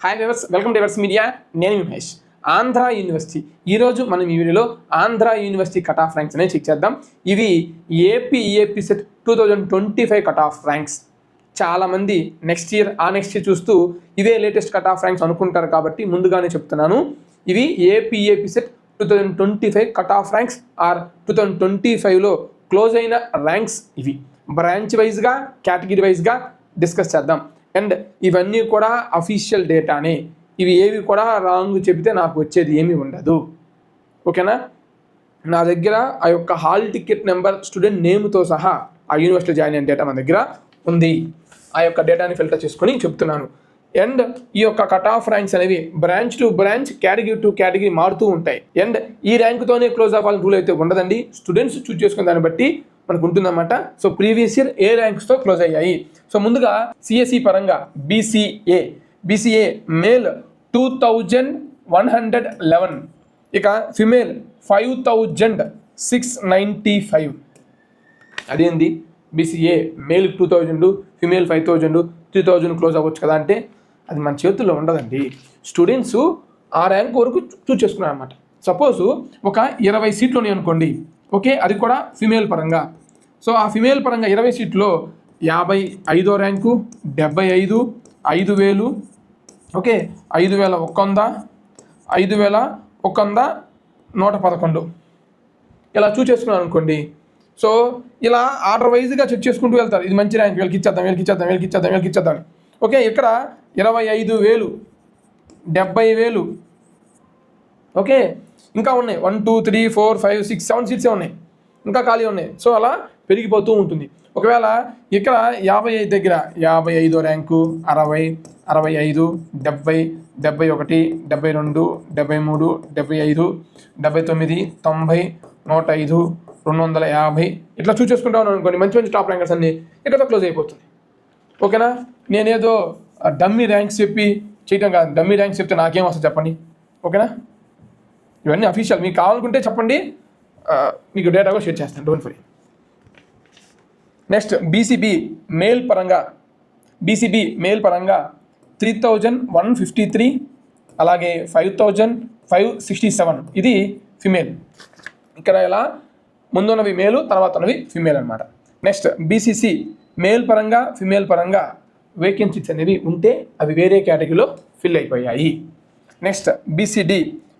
Hi viewers, welcome to viewers media. నేను Mahesh. Andhra university ఈరోజు మనం ఈ వీడియోలో Andhra university cut off ranks అనేది చెక్ చేద్దాం. ఇవి AP SET 2025 cut off ranks. చాలామంది నెక్స్ట్ ఇయర్ చూస్తూ ఇవే లేటెస్ట్ కట్ ఆఫ్ ర్యాంక్స్ అనుకుంటారు కాబట్టి ముందుగానే చెప్తున్నాను. ఇవి AP SET 2025 cut off ranks are 2025లో క్లోజ్ అయిన ర్యాంక్స్. ఇవి బ్రాంచ్ వైజ్గా కేటగిరీ వైజ్గా డిస్కస్ చేద్దాం. అండ్ ఇవన్నీ కూడా అఫీషియల్ డేటానే. ఇవి ఏవి కూడా రాంగ్ చెబితే నాకు వచ్చేది ఏమీ ఉండదు. ఓకేనా? నా దగ్గర ఆ యొక్క హాల్ టికెట్ నెంబర్, స్టూడెంట్ నేమ్తో సహా ఆ యూనివర్సిటీలో జాయిన్ అయిన డేటా మన దగ్గర ఉంది. ఆ యొక్క డేటాని ఫిల్టర్ చేసుకొని చెప్తున్నాను. అండ్ ఈ యొక్క కట్ ఆఫ్ ర్యాంక్స్ అనేవి branch two branch, category to category మారుతూ ఉంటాయి. అండ్ ఈ ర్యాంక్తోనే క్లోజ్ అవ్వాలని రూల్ అయితే ఉండదండి. స్టూడెంట్స్ చూస్ చేసుకున్న దాన్ని బట్టి మనకు ఉంటుందన్నమాట. సో ప్రీవియస్ ఇయర్ ఏ ర్యాంక్స్తో క్లోజ్ అయ్యాయి. సో ముందుగా సిఎస్ఈ పరంగా బీసీఏ మేల్ 2111, ఇక ఫిమేల్ 5695. అదేంది బీసీఏ మేల్ 2000, ఫిమేల్ 5000, 3000 క్లోజ్ అవ్వచ్చు కదా అంటే అది మన చేతుల్లో ఉండదండి. స్టూడెంట్స్ ఆ ర్యాంక్ వరకు చూస్ చేసుకున్నారు అనమాట. సపోజ్ ఒక 20 సీట్లు ఉన్నాయి అనుకోండి, ఓకే, అది కూడా ఫిమేల్ పరంగా. సో ఆ ఫిమేల్ పరంగా 20 సీట్లో 55వ ర్యాంకు, 75, 5000, ఓకే, 5100, 5100, 111 ఇలా చూస్ చేసుకున్నాను అనుకోండి. సో ఇలా ఆర్డర్ వైజ్గా చెక్ చేసుకుంటూ వెళ్తారు. ఇది మంచి ర్యాంక్, వీళ్ళకి ఇచ్చేద్దాం. ఓకే, ఇక్కడ 25,000, 70,000, ఓకే, ఇంకా ఉన్నాయి 1 2 3 4 5 6 7 సీట్సే ఉన్నాయి, ఇంకా ఖాళీ ఉన్నాయి. సో అలా పెరిగిపోతూ ఉంటుంది. ఒకవేళ ఇక్కడ 55 దగ్గర 55వ ర్యాంకు, 60, 65, 70, 71, 72, 73, 75, 79, 90, 105, 250 ఇట్లా చూస్ చేసుకుంటా ఉన్నాను అనుకోండి. మంచి టాప్ ర్యాంకర్స్ అన్ని ఇక్కడతో క్లోజ్ అయిపోతుంది. ఓకేనా? నేనేదో డమ్మీ ర్యాంక్స్ చెప్పి చేయటం కాదు. డమ్మీ ర్యాంక్స్ చెప్తే నాకేం వస్తుంది చెప్పండి. ఓకేనా? ఇవన్నీ అఫీషియల్. మీకు కావాలనుకుంటే చెప్పండి, మీకు డేటా కూడా షేర్ చేస్తాను, don't worry. Next BCB male పరంగా 3153, అలాగే 5567 ఇది ఫిమేల్. ఇక్కడ ఇలా ముందున్నవి మేలు, తర్వాత ఉన్నవి ఫిమేల్ అనమాట. నెక్స్ట్ బీసీసీ మేల్ పరంగా, ఫిమేల్ పరంగా వేకెన్సీస్ అనేవి ఉంటే అవి వేరే కేటగిరీలో ఫిల్ అయిపోయాయి. నెక్స్ట్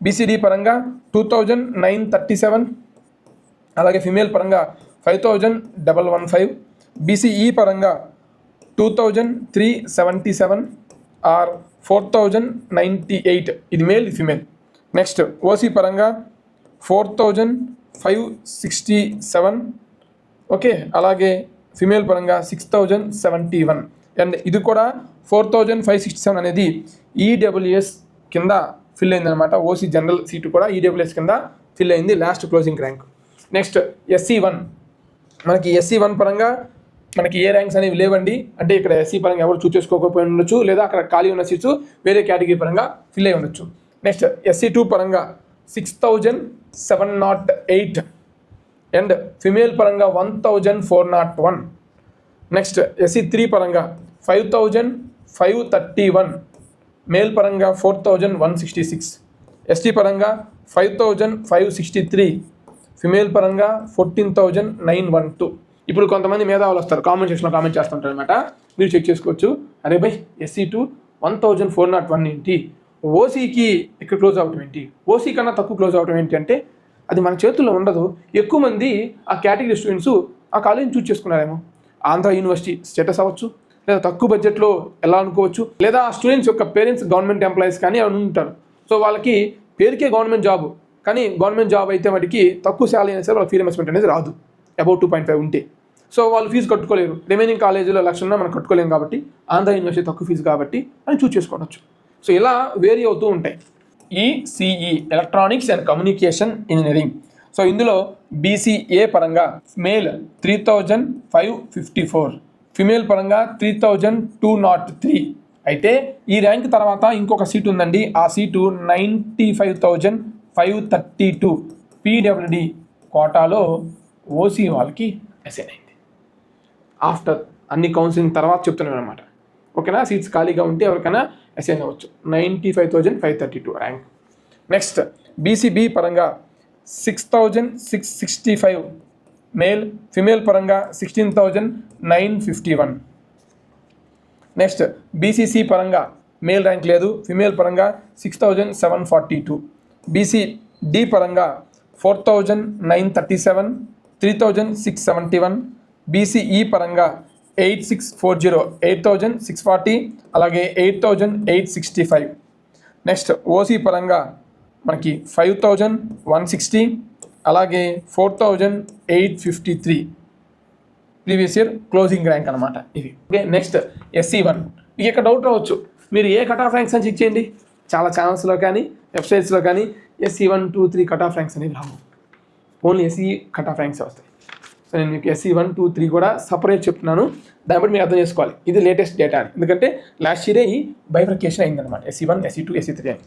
బీసీడీ పరంగా 2937, అలాగే ఫిమేల్ పరంగా 5115. బీసీఈ పరంగా 2377 ఆర్ 4098, ఇది మేల్, ఇది ఫిమేల్. నెక్స్ట్ ఓసీ పరంగా 4567, ఓకే, అలాగే ఫిమేల్ పరంగా 6071. అండ్ ఇది కూడా 4567 అనేది ఈడబ్ల్యూఎస్ కింద ఫిల్ అయిందనమాట. ఓసీ జనరల్ సీటు కూడా ఈడబ్ల్యూఎస్ కింద ఫిల్ అయింది, లాస్ట్ క్లోజింగ్ ర్యాంక్. నెక్స్ట్ ఎస్సీ1 పరంగా మనకి ఏ ర్యాంక్స్ అనేవి లేవండి. అంటే ఇక్కడ ఎస్సీ పరంగా ఎవరు చూస్ చేసుకోకపోయి ఉండొచ్చు, లేదా అక్కడ ఖాళీ ఉన్న సీట్స్ వేరే కేటగిరీ పరంగా ఫిల్ అయి ఉండొచ్చు. నెక్స్ట్ ఎస్సీ2 పరంగా 6708 అండ్ ఫిమేల్ పరంగా 1401. నెక్స్ట్ ఎస్సీ3 పరంగా 5531, మేల్ పరంగా 4166. ఎస్టీ పరంగా 5563, ఫిమేల్ పరంగా 14912. ఇప్పుడు కొంతమంది మేధావులు వస్తారు, కామెంట్ సెక్షన్లో కామెంట్ చేస్తుంటారు అనమాట. మీరు చెక్ చేసుకోవచ్చు. అరే బై, ఎస్సీ2 1401 ఏంటి, ఓసీకి ఇక్కడ క్లోజ్ అవటం ఏంటి, ఓసీ కన్నా తక్కువ క్లోజ్ అవటం ఏంటి అంటే అది మన చేతుల్లో ఉండదు. ఎక్కువ మంది ఆ కేటగిరీ స్టూడెంట్స్ ఆ కాలేజీని చూస్ చేసుకున్నారేమో. ఆంధ్ర యూనివర్సిటీ స్టేటస్ అవ్వచ్చు, లేదా తక్కువ బడ్జెట్లో ఎలా అనుకోవచ్చు, లేదా ఆ స్టూడెంట్స్ యొక్క పేరెంట్స్ గవర్నమెంట్ ఎంప్లాయీస్ కానీ అని ఉంటారు. సో వాళ్ళకి పేరుకే గవర్నమెంట్ జాబ్, కానీ గవర్నమెంట్ జాబ్ అయితే వాటికి తక్కువ శాలరీ అయినా సరే వాళ్ళకి ఫీ రియంబర్స్మెంట్ అనేది రాదు, అబౌట్ 2.5 ఉంటే. సో వాళ్ళు ఫీజు కట్టుకోలేరు. రిమైనింగ్ కాలేజీలో 1,00,000 ఉన్నా మనం కట్టుకోలేము కాబట్టి ఆంధ్ర యూనివర్సిటీ తక్కువ ఫీజు కాబట్టి అని చూస్ చేసుకోవచ్చు. సో ఇలా వేరీ అవుతూ ఉంటాయి. ECE electronics and communication engineering. So ఇందులో బీసీఏ పరంగా మేల్ 3554, ఫిమేల్ పరంగా 3203. అయితే ఈ ర్యాంక్ తర్వాత ఇంకొక సీట్ ఉందండి. ఆ సీటు 95,532 పీడబ్ల్యూడి కోటాలో ఓసీ వాళ్ళకి అసైన్ అయింది. ఆఫ్టర్ అన్ని కౌన్సిలింగ్ తర్వాత చెప్తున్నాను అనమాట. ఓకేనా? సీట్స్ ఖాళీగా ఉంటే ఎవరికైనా ఎస్ఎన్ అవ్వచ్చు. 95,532 ర్యాంక్. నెక్స్ట్ బీసీబీ పరంగా 6,665 మేల్, ఫిమేల్ పరంగా 16,951. నెక్స్ట్ బీసీసీ పరంగా మేల్ ర్యాంక్ లేదు, ఫిమేల్ పరంగా 6,742. బీసీడీ పరంగా 4,937, 3,671. బీసీఈ పరంగా 8640, 8,640, అలాగే 8,865. నెక్స్ట్ ఓసీ పరంగా మనకి 5,160, అలాగే 4,853 ప్రీవియస్ ఇయర్ క్లోజింగ్ ర్యాంక్ అనమాట ఇది. Okay, next SC1. మీకు ఇక్కడ డౌట్ రావచ్చు, మీరు ఏ కట్ ఆఫ్ ర్యాంక్స్ అని చెక్ చేయండి. చాలా ఛానల్స్లో కానీ వెబ్సైట్స్లో కానీ SC1, 2, 3 కట్ ఆఫ్ ర్యాంక్స్ అనేవి రావు, only SC cut off ranks వస్తాయి. సో నేను మీకు SC1, 2, 3 కూడా సపరేట్ చెప్తున్నాను, దాన్ని బట్టి మీరు అర్థం చేసుకోవాలి ఇది లేటెస్ట్ డేటా అని. ఎందుకంటే లాస్ట్ ఇయరే ఈ బైఫర్కేషన్ అయిందనమాట, SC1, SC2, SC3 అని.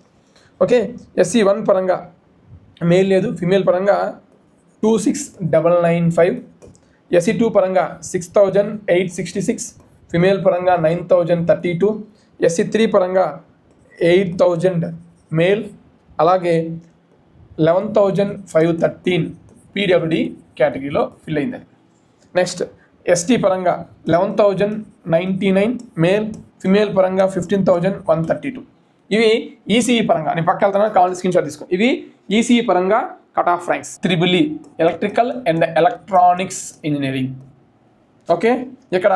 ఓకే, SC1 పరంగా మేల్ లేదు, ఫిమేల్ పరంగా 26,995. SC2 పరంగా 6,866, ఫిమేల్ పరంగా 9,032. SC3 పరంగా 8,000 మేల్, అలాగే 11,513 PWD కేటగిరీలో ఫిల్ అయింది. నెక్స్ట్ ST పరంగా 11,099 మేల్, ఫిమేల్ పరంగా 15,132. ఇవి ఈసీఈ పరంగా, నేను పక్క వెళ్తాను కావాలి స్క్రీన్ షాట్ తీసుకోండి. ఇవి ఈసీఈ పరంగా cut off ranks. EEE electrical and electronics engineering. Okay, ఇక్కడ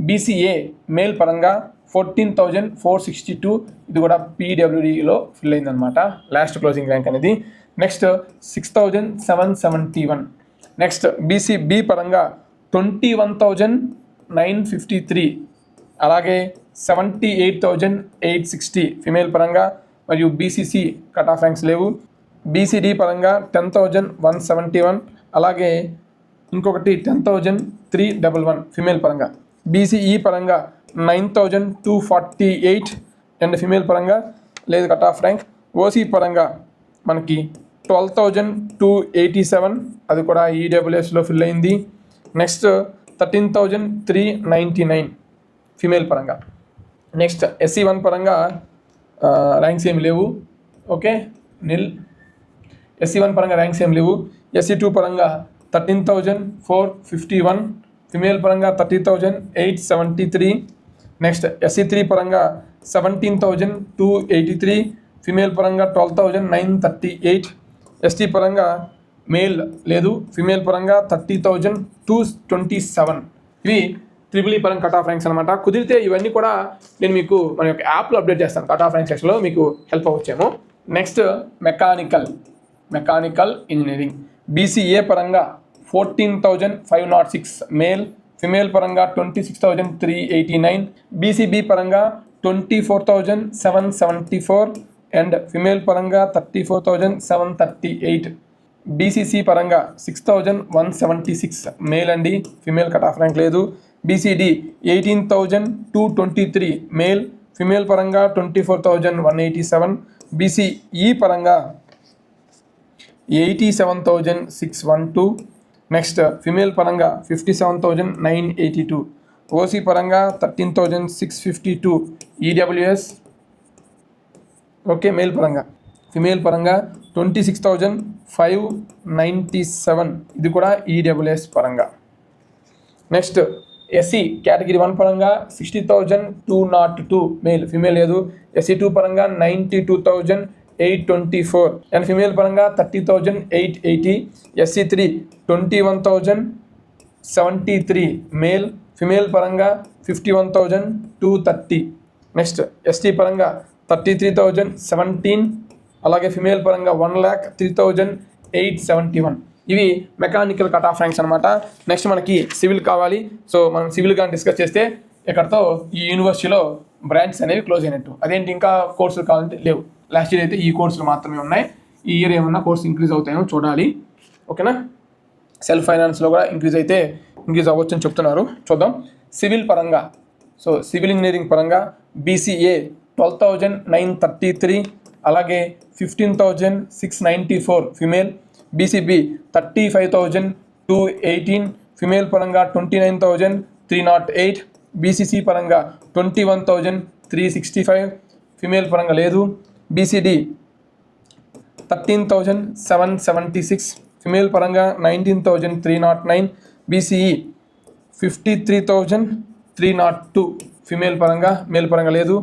BCA మేల్ పరంగా 14,462, ఇది కూడా PWDలో ఫిల్ అయిందనమాట, లాస్ట్ క్లోజింగ్ ర్యాంక్ అనేది. నెక్స్ట్ 6,771. నెక్స్ట్ BCB పరంగా 21,953, అలాగే 78,860 ఫిమేల్ పరంగా, మరియు BCC కట్ ఆఫ్ ర్యాంక్స్ లేవు. BCD పరంగా 10,171, అలాగే ఇంకొకటి 10,311 ఫిమేల్ పరంగా. BCE పరంగా 9,248 అండ్ ఫిమేల్ పరంగా లేదు కట్ ఆఫ్ ర్యాంక్. OC పరంగా మనకి 12,287, అది కూడా EWSలో ఫిల్ అయింది. నెక్స్ట్ 13,399 ఫిమేల్ పరంగా. నెక్స్ట్ SC1 పరంగా ర్యాంక్స్ ఏమి లేవు. ఓకే, నిల్. SC1 పరంగా ర్యాంక్స్ ఏమి లేవు. SC2 పరంగా 13,451, ఫిమేల్ పరంగా 30,873. నెక్స్ట్ SC3 పరంగా 17,283, ఫిమేల్ పరంగా 12,938. ST పరంగా మేల్ లేదు, ఫిమేల్ పరంగా 30,227. ఇవి EEE పరంగా కట్ ఆఫ్ ర్యాంక్స్ అనమాట. కుదిరితే ఇవన్నీ కూడా నేను మీకు మన యొక్క యాప్లో అప్డేట్ చేస్తాను, కట్ ఆఫ్ ర్యాంక్ సెక్షన్లో మీకు హెల్ప్ అవ్వచ్చేమో. Next mechanical engineering. BCA పరంగా 14,506 మేల్, ఫిమేల్ పరంగా 26,389. BCB పరంగా 24,774 అండ్ ఫిమేల్ పరంగా 34,738. BCC పరంగా 6,176 మేల్ అండి, ఫిమేల్ కట్ ఆఫ్ ర్యాంక్ లేదు. BCD 18,223 మేల్, ఫిమేల్ పరంగా 24,187. BCE పరంగా 87,612. నెక్స్ట్ ఫిమేల్ పరంగా 57,982. OC పరంగా 13,652 EWS. ఓకే, మేల్ పరంగా. ఫిమేల్ పరంగా 26,597, ఇది కూడా EWS పరంగా. నెక్స్ట్ SC కేటగిరీ 1 పరంగా 60,202 మేల్, ఫిమేల్ లేదు. SC2 పరంగా 92,824 అండ్ ఫిమేల్ పరంగా 30,880. SC3 21,073 మేల్, ఫిమేల్ పరంగా 51,230. నెక్స్ట్ ST పరంగా 33,017, అలాగే ఫిమేల్ పరంగా 1,03,871. ఇవి మెకానికల్ కట్ ఆఫ్ ర్యాంక్స్ అనమాట. నెక్స్ట్ మనకి సివిల్ కావాలి. సో మనం సివిల్ కానీ డిస్కస్ చేస్తే ఇక్కడతో ఈ యూనివర్సిటీలో బ్రాంచెస్ అనేవి క్లోజ్ అయినట్టు. అదేంటి ఇంకా కోర్సులు కావాలంటే లేవు. లాస్ట్ ఇయర్ అయితే ఈ కోర్సులు మాత్రమే ఉన్నాయి. ఈ ఇయర్ ఏమన్నా కోర్సు ఇంక్రీజ్ అవుతాయో చూడాలి. ఓకేనా, సెల్ఫ్ ఫైనాన్స్లో కూడా ఇంక్రీజ్ అవ్వచ్చు అని చెప్తున్నారు, చూద్దాం. సివిల్ పరంగా, సో సివిల్ ఇంజనీరింగ్ పరంగా BCA 12,933, అలాగే 15,694 ఫిమేల్. BCB 35,218, ఫిమేల్ పరంగా 29,308. BCC పరంగా 21,365, ఫిమేల్ పరంగా లేదు. బీసీడీ 13,776 ఫిమేల్ పరంగా 19,309. బీసీఈ 53,302 ఫిమేల్ పరంగా, మేల్ పరంగా లేదు.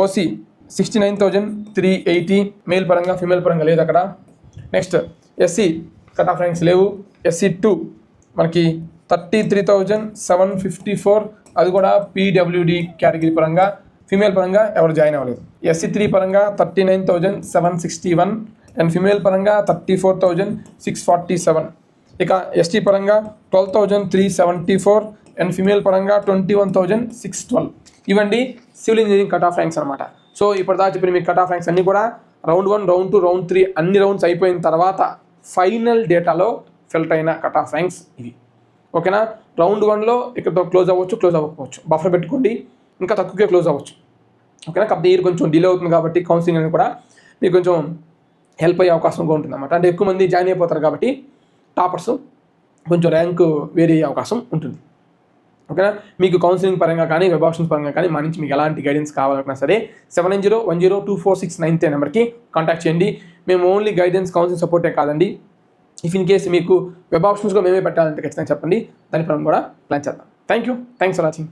ఓసీ 69,380 మేల్ పరంగా, ఫిమేల్ పరంగా లేదు అక్కడ. Next SC cut off ranks లేవు. SC2 మనకి 33,754 అది కూడా పీడబ్ల్యూడి కేటగిరీ పరంగా, ఫిమేల్ పరంగా ఎవరు జాయిన్ అవ్వలేదు. SC3 పరంగా 39,761 అండ్ ఫిమేల్ పరంగా 34,647. ఇక ఎస్టీ పరంగా 12,374 అండ్ ఫిమేల్ పరంగా 21,612. ఇవండి civil engineering cut off ranks అనమాట. సో ఇప్పటిదాకా చెప్పిన మీ కట్ ఆఫ్ ర్యాంక్స్ అన్నీ కూడా రౌండ్ 1, రౌండ్ 2, రౌండ్ 3 అన్ని రౌండ్స్ అయిపోయిన తర్వాత ఫైనల్ డేటాలో ఫిల్టర్ అయిన కట్ ఆఫ్ ర్యాంక్స్ ఇవి. ఓకేనా? రౌండ్ 1లో ఇక్కడ క్లోజ్ అవ్వచ్చు, క్లోజ్ అవ్వకపోవచ్చు. బఫర్ పెట్టుకోండి, ఇంకా తక్కువగా క్లోజ్ అవ్వచ్చు. ఓకేనా? కాబట్టి ఇయర్ కొంచెం డిలే అవుతుంది కాబట్టి కౌన్సిలింగ్ అనేది కూడా మీకు కొంచెం హెల్ప్ అయ్యే అవకాశం కూడా ఉంటుంది అన్నమాట. అంటే ఎక్కువ మంది జాయిన్ అయిపోతారు కాబట్టి టాపర్స్ కొంచెం ర్యాంక్ వేరే అయ్యే అవకాశం ఉంటుంది. ఓకేనా? మీకు కౌన్సిలింగ్ పరంగా కానీ, వెబ్ ఆప్షన్స్ పరంగా కానీ మా నుంచి మీకు ఎలాంటి గైడెన్స్ కావాలన్నా సరే 7901024693 నెంబర్కి కాంటాక్ట్ చేయండి. మేము ఓన్లీ గైడెన్స్, కౌన్సిలింగ్ సపోర్టే కాదండి. ఇఫ్ ఇన్ కేసు మీకు వెబ్ ఆప్షన్స్ కూడా మేమే పెట్టాలంటే ఖచ్చితంగా చెప్పండి, దాని పరంగా కూడా ప్లాన్ చేద్దాం. Thanks for watching.